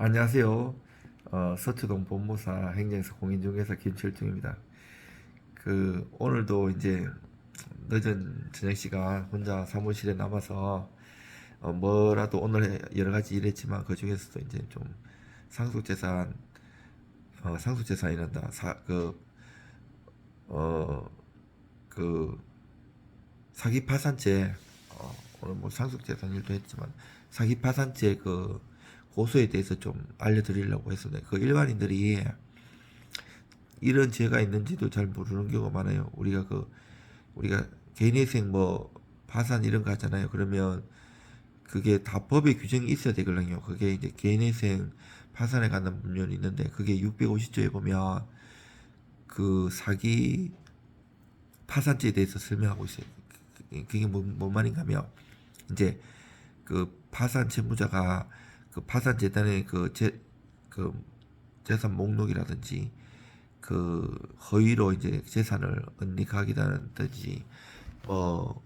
안녕하세요. 서초동 본무사 행정사 공인중개사 김철중입니다. 오늘도 이제 늦은 저녁 시간 혼자 사무실에 남아서 뭐라도 오늘 여러 가지 일했지만 그 중에서도 이제 좀 상속재산, 상속재산이란다. 어, 그 사기파산죄, 오늘 뭐 상속재산 일도 했지만 사기파산죄 고소에 대해서 좀 알려드리려고 했습니다. 일반인들이 이런 죄가 있는지도 잘 모르는 경우가 많아요. 우리가 개인회생 뭐 파산 이런 거 하잖아요. 그러면 그게 다 법에 규정이 있어야 되거든요. 그게 이제 개인회생 파산에 관한 법률이 있는데 그게 650조에 보면 그 사기 파산죄에 대해서 설명하고 있어요. 그게 뭔 말인가 하면 이제 그 파산 채무자가 그 파산 재단의 그 재산 목록이라든지 허위로 이제 재산을 은닉하기다든지 뭐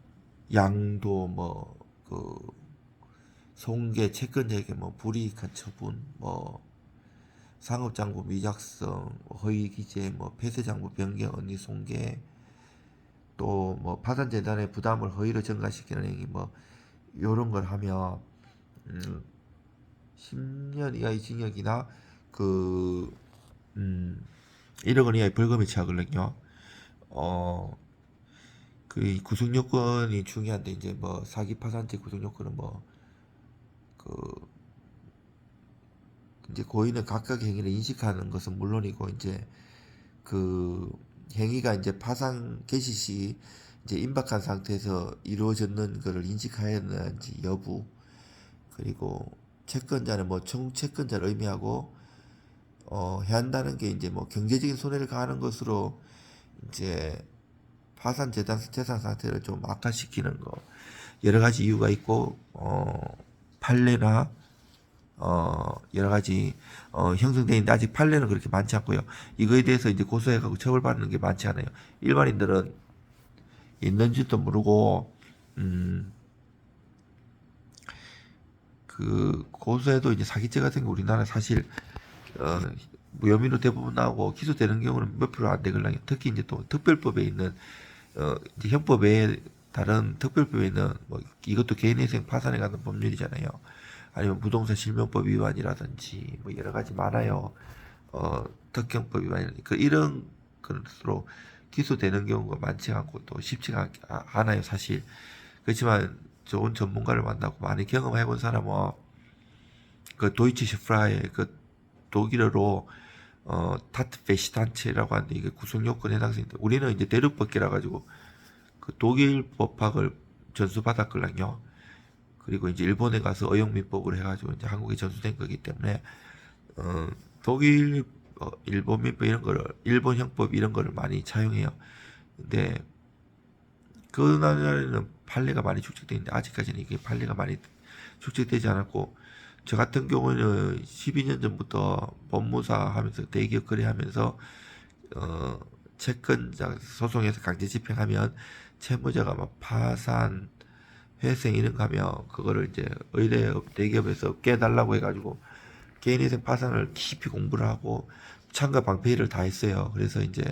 양도 손괴 채권자에게 뭐 불이익한 처분 상업장부 미작성 허위 기재 폐쇄장부 변경 은닉 손괴 또 파산재단의 부담을 허위로 전가시키는 행위 요런 걸 하면 10년 이하의 징역이나 그 1억 원 이하의 벌금에 처하거든요. 그 구속 요건이 중요한데 이제 사기 파산죄 구속 요건은 이제 고의는 각각의 행위를 인식하는 것은 물론이고 이제 그 행위가 이제 파산 개시 시 이제 임박한 상태에서 이루어졌는 것을 인식하였는지 여부 그리고 채권자는 청채권자를 의미하고 해야 한다는 게 이제 경제적인 손해를 가하는 것으로 이제 파산 재산 상태를 좀 악화시키는 거 여러 가지 이유가 있고 판례나 여러 가지 형성되어 있는데 아직 판례는 그렇게 많지 않고요. 이거에 대해서 이제 고소해가고 처벌받는 게 많지 않아요. 일반인들은 있는지도 모르고 그 고소해도 이제 사기죄 같은 거 우리나라 사실 무혐의로 대부분 나오고 기소되는 경우는 몇 프로 안 되거든요. 특히 이제 또 특별법에 있는 이제 형법 외에 다른 특별법에 있는 이것도 개인회생 파산에 관한 법률이잖아요. 아니면 부동산 실명법 위반이라든지 여러 가지 많아요. 특경법 위반 이런 것으로 기소되는 경우가 많지 않고 또 쉽지가 않아요 사실. 그렇지만 좋은 전문가를 만나고 많이 경험해본 사람은 그 도이치 슈프라의 그 독일어로 타트페시단체라고 하는데 이게 구속요건 해당성인데 우리는 이제 대륙법계라 가지고 그 독일 법학을 전수받았거든요. 그리고 이제 일본에 가서 어용민법으로 해가지고 이제 한국에 전수된 거기 때문에 독일 일본 민법 이런 거를 일본 형법 이런 거를 많이 차용해요. 근데 그 나라에는 판례가 많이 축적되어 있는데 아직까지는 이게 판례가 많이 축적되지 않았고 저 같은 경우는 12년 전부터 법무사 하면서 대기업 거래하면서 채권자 소송에서 강제 집행하면 채무자가 파산 회생 이런 거 하면 그거를 이제 의뢰업 대기업에서 깨달라고 해가지고 개인회생 파산을 깊이 공부를 하고 창과 방패를 다 했어요. 그래서 이제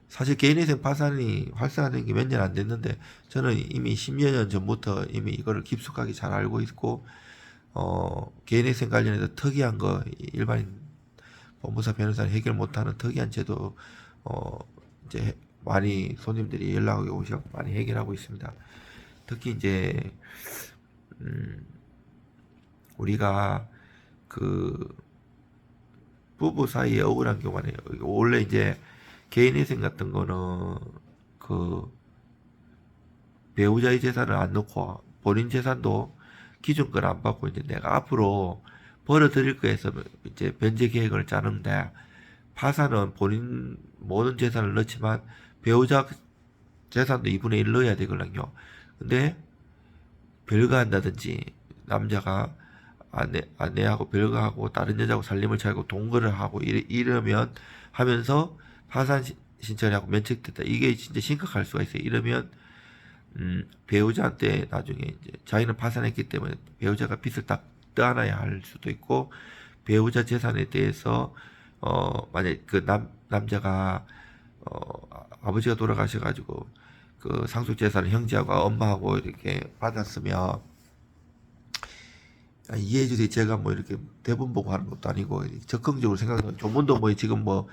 사실 개인회생 파산이 활성화된 게 몇 년 안 됐는데 저는 이미 10여 년 전부터 이미 이거를 깊숙하게 잘 알고 있고 개인회생 관련해서 특이한 거 일반인 법무사 변호사는 해결 못하는 특이한 제도 이제 많이 손님들이 연락이 오셔서 많이 해결하고 있습니다. 특히 이제 우리가 그 부부 사이에 억울한 경우가 요 원래 이제 개인회생 같은 거는 그 배우자의 재산을 안 넣고 본인 재산도 기준권 안 받고 이제 내가 앞으로 벌어들일 거 해서 이제 변제 계획을 짜는데 파산은 본인 모든 재산을 넣지만 배우자 재산도 2분의 1 넣어야 되거든요. 근데 별거 한다든지 남자가 아내하고 별거하고 다른 여자하고 살림을 차리고 동거를 하고 이러면 하면서 파산 신청을 하고 면책됐다. 이게 진짜 심각할 수가 있어요. 이러면 배우자한테 나중에 이제 자기는 파산했기 때문에 배우자가 빚을 딱 떠안아야 할 수도 있고, 배우자 재산에 대해서 만약 그 남자가 아버지가 돌아가셔가지고 그 상속 재산을 형제하고 엄마하고 이렇게 받았으면 이해해 주세요. 제가 뭐 이렇게 대본 보고 하는 것도 아니고 적극적으로 생각하면 조문도 뭐 지금 뭐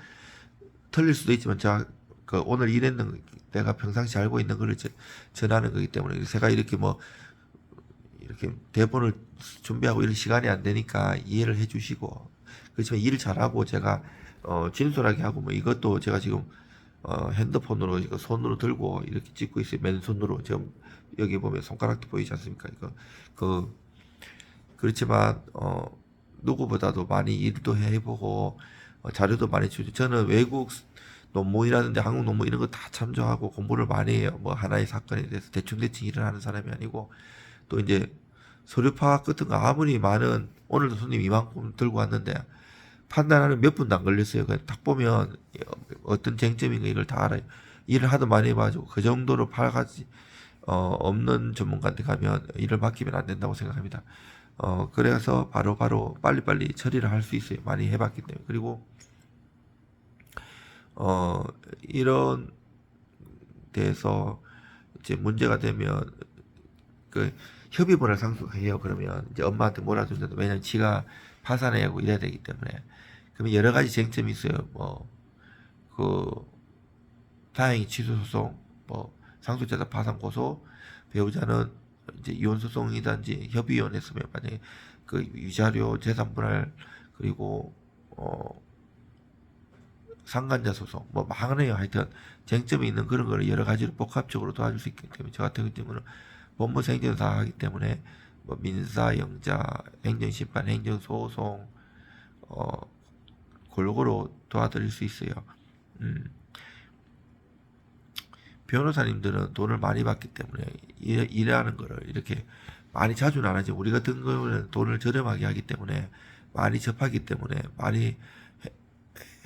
틀릴 수도 있지만 제가 그 오늘 일했는 내가 평상시 알고 있는 거를 전하는 거기 때문에 제가 이렇게 뭐 이렇게 대본을 준비하고 이런 시간이 안 되니까 이해를 해 주시고, 그렇지만 일 잘하고 제가 진솔하게 하고 뭐 이것도 제가 지금 핸드폰으로 이거 손으로 들고 이렇게 찍고 있어요. 맨손으로. 지금 여기 보면 손가락도 보이지 않습니까? 이거 그렇지만 누구보다도 많이 일도 해보고 자료도 많이 주죠. 저는 외국 논문이라든지 한국 논문 이런 거 다 참조하고 공부를 많이 해요. 뭐 하나의 사건에 대해서 대충대충 일을 하는 사람이 아니고, 또 이제 서류 파악 같은 거 아무리 많은, 오늘도 손님 이만큼 들고 왔는데 판단하는 몇 분도 안 걸렸어요. 그냥 딱 보면 어떤 쟁점인가 이걸 다 알아요. 일을 하도 많이 해가지고 그 정도로 파악하지 없는 전문가한테 가면 일을 맡기면 안 된다고 생각합니다. 그래서 바로 빨리빨리 처리를 할 수 있어요. 많이 해봤기 때문에. 그리고 이런 데서 이제 문제가 되면 그 협의문을 상속해요. 그러면 이제 엄마한테 몰아준다도, 왜냐면 지가 파산해야 하고 이래야 되기 때문에. 그러면 여러 가지 쟁점이 있어요. 다행히 취소 소송, 상속재산 파산 고소, 배우자는 이제 이혼 소송이든지 협의원 했으면 만약에 그 위자료, 재산 분할, 그리고 상간자 소송 뭐 많아요. 하여튼 쟁점이 있는 그런 거를 여러 가지로 복합적으로 도와줄 수 있기 때문에 저 같은 경우는 법무사 행정 다 하기 때문에 뭐 민사, 영자, 행정심판, 행정소송 골고루 도와드릴 수 있어요. 변호사님들은 돈을 많이 받기 때문에 일하는 거를 이렇게 많이 자주는 안 하지. 우리 같은 경우는 돈을 저렴하게 하기 때문에 많이 접하기 때문에 많이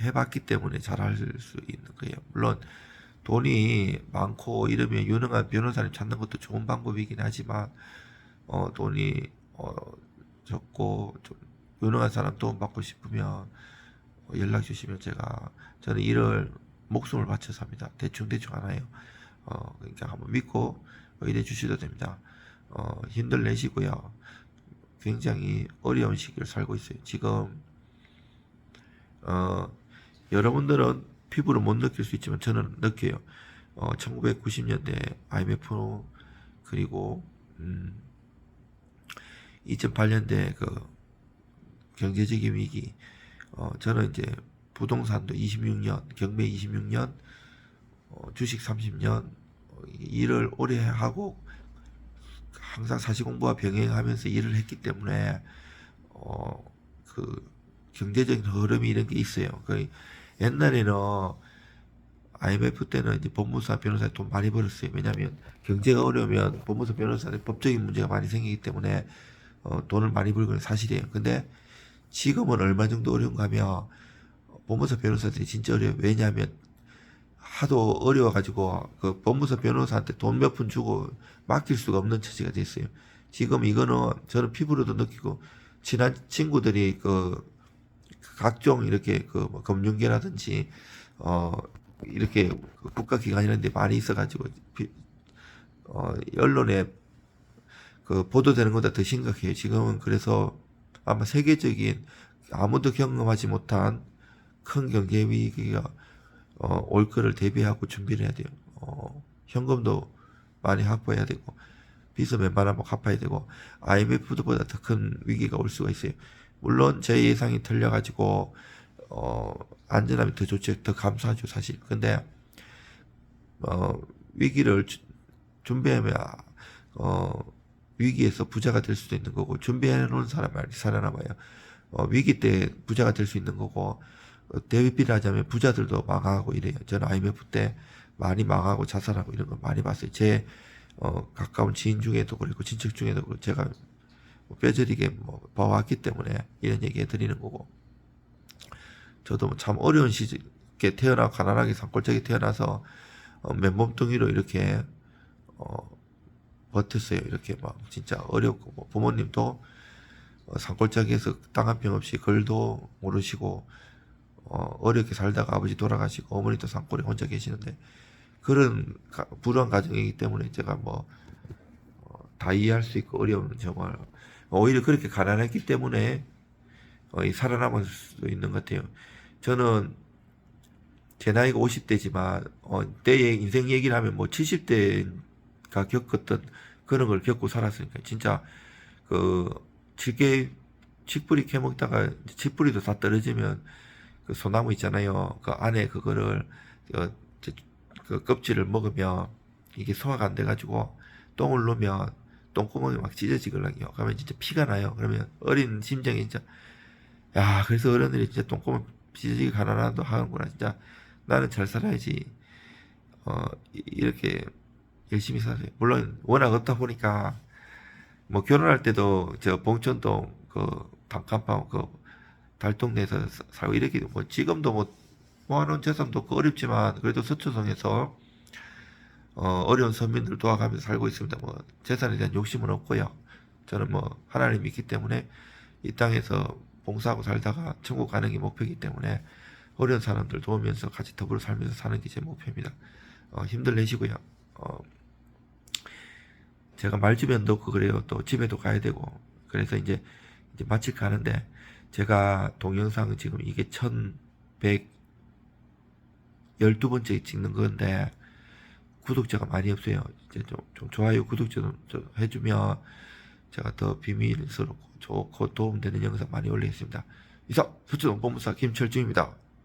해봤기 때문에 잘할 수 있는 거예요. 물론 돈이 많고 이러면 유능한 변호사님 찾는 것도 좋은 방법이긴 하지만 돈이 적고 좀 유능한 사람 도움 받고 싶으면 연락 주시면 저는 일을 목숨을 바쳐서 합니다. 대충 안 해요. 그러니까 한번 믿고 의뢰 주셔도 됩니다. 힘들 내시고요. 굉장히 어려운 시기를 살고 있어요. 지금 여러분들은 피부로 못 느낄 수 있지만 저는 느껴요. 1990년대 IMF, 그리고 2008년대 그 경제적인 위기, 저는 이제 부동산도 26년, 경매 26년, 주식 30년, 일을 오래 하고 항상 사시공부와 병행하면서 일을 했기 때문에 그 경제적인 흐름이 이런 게 있어요. 그 옛날에는 IMF 때는 이제 법무사, 변호사 돈 많이 벌었어요. 왜냐하면 경제가 어려우면 법무사, 변호사는 법적인 문제가 많이 생기기 때문에 돈을 많이 벌고는 사실이에요. 근데 지금은 얼마 정도 어려운가 하면 법무사, 변호사들이 진짜 어려워요. 왜냐하면 하도 어려워가지고 그 법무사, 변호사한테 돈 몇 푼 주고 맡길 수가 없는 처지가 됐어요. 지금 이거는 저는 피부로도 느끼고, 친한 친구들이 각종 이렇게 뭐 금융계라든지 이렇게 국가기관 이런 데 많이 있어가지고 언론에 보도되는 것보다 더 심각해요. 지금은. 그래서 아마 세계적인 아무도 경험하지 못한 큰 경제 위기가 올 거를 대비하고 준비를 해야 돼요. 현금도 많이 확보해야 되고, 빚은 웬만하면 갚아야 되고, IMF보다 더 큰 위기가 올 수가 있어요. 물론 제 예상이 틀려가지고 안전하면 더 좋죠. 더 감사하죠, 사실. 근데 위기를 준비하면 위기에서 부자가 될 수도 있는 거고, 준비해 놓은 사람이 살아남아요. 위기 때 부자가 될 수 있는 거고, 대비를 하자면 부자들도 망하고 이래요. 저는 IMF 때 많이 망하고 자살하고 이런 거 많이 봤어요. 제 가까운 지인 중에도 그렇고 친척 중에도 그렇고 제가 뼈저리게 봐왔기 때문에 이런 얘기 해드리는 거고, 저도 참 어려운 시기에 태어나고 가난하게 산골짜기 태어나서 맨몸뚱이로 이렇게 버텼어요. 이렇게 막 진짜 어렵고, 부모님도 산골짜기에서 땅 한 평 없이 글도 모르시고 어렵게 살다가 아버지 돌아가시고 어머니도 산골에 혼자 계시는데 그런 불우한 가정이기 때문에 제가 뭐 다 이해할 수 있고 어려운 점을 오히려 그렇게 가난했기 때문에 살아남을 수 있는 것 같아요. 저는 제 나이가 50대지만 때의 인생 얘기를 하면 뭐 70대가 겪었던 그런 걸 겪고 살았으니까 진짜 그 칡뿌리 캐먹다가 칡뿌리도 다 떨어지면 그 소나무 있잖아요. 그 안에 그거를 그 껍질을 먹으면 이게 소화가 안 돼가지고 똥을 놓으면 똥구멍이 막 찢어지거든요. 그러면 진짜 피가 나요. 그러면 어린 심정이 진짜 야 그래서 어른들이 진짜 똥구멍 찢어지게 가난하도 하는구나. 진짜 나는 잘 살아야지. 이렇게 열심히 살아요. 물론 워낙 없다 보니까 뭐 결혼할 때도 저 봉천동 그 단칸방 그 달동네에서 살고 이렇게 뭐 지금도 뭐 모아놓은 재산도 없고 어렵지만 그래도 서초동에서 어려운 서민들 도와가면서 살고 있습니다. 뭐 재산에 대한 욕심은 없고요. 저는 뭐 하나님 믿기 때문에 이 땅에서 봉사하고 살다가 천국 가는 게 목표이기 때문에 어려운 사람들 도우면서 같이 더불어 살면서 사는 게 제 목표입니다. 힘들 내시고요. 제가 말주변도 없고 그래요. 또 집에도 가야 되고 그래서 이제 마칠까 하는데 제가 동영상 지금 이게 1112번째 찍는 건데 구독자가 많이 없어요. 이제 좀 좋아요 구독 좀 해주면 제가 더 비밀스럽고 좋고 도움되는 영상 많이 올리겠습니다. 이상 서초동 법무사 김철중입니다.